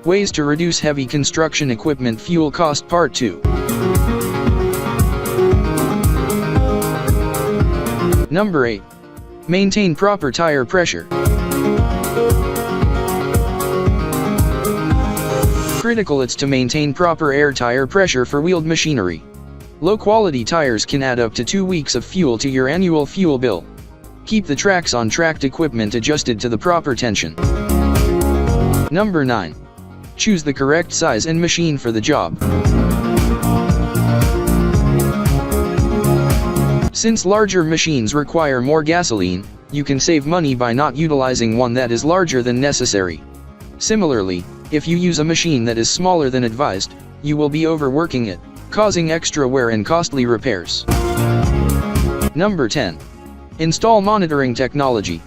Ways to reduce heavy construction equipment fuel cost Part 2. Number 8. Maintain proper tire pressure. Critical it's to maintain proper air tire pressure for wheeled machinery. Low-quality tires can add up to 2 weeks of fuel to your annual fuel bill. Keep the tracks on tracked equipment adjusted to the proper tension. Number 9. Choose the correct size and machine for the job. Since larger machines require more gasoline, you can save money by not utilizing one that is larger than necessary. Similarly, if you use a machine that is smaller than advised, you will be overworking it, causing extra wear and costly repairs. Number 10. Install monitoring technology.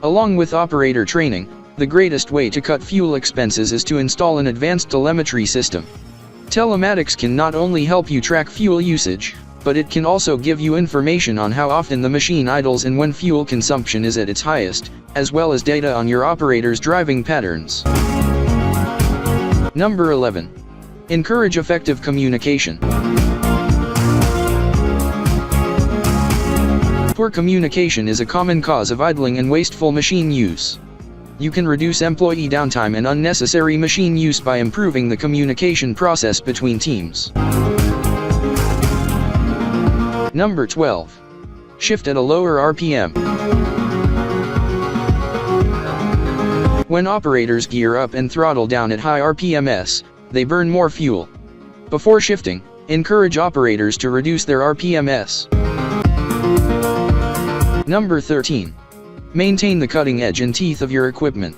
Along with operator training, the greatest way to cut fuel expenses is to install an advanced telemetry system. Telematics can not only help you track fuel usage, but it can also give you information on how often the machine idles and when fuel consumption is at its highest, as well as data on your operator's driving patterns. Number 11. Encourage effective communication. Poor communication is a common cause of idling and wasteful machine use. You can reduce employee downtime and unnecessary machine use by improving the communication process between teams. Number 12. Shift at a lower RPM. When operators gear up and throttle down at high RPMs, they burn more fuel. Before shifting, encourage operators to reduce their RPMs. Number 13. Maintain the cutting edge and teeth of your equipment.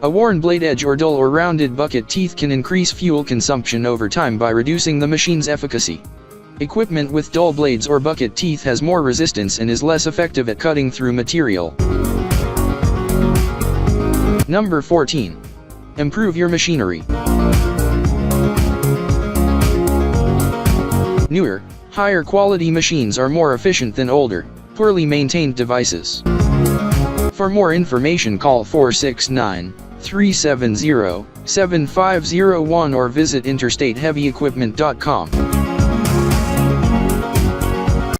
A worn blade edge or dull or rounded bucket teeth can increase fuel consumption over time by reducing the machine's efficacy. Equipment with dull blades or bucket teeth has more resistance and is less effective at cutting through material. Number 14. Improve your machinery. Newer, higher quality machines are more efficient than older, poorly maintained devices. For more information call 469-370-7501 or visit interstateheavyequipment.com.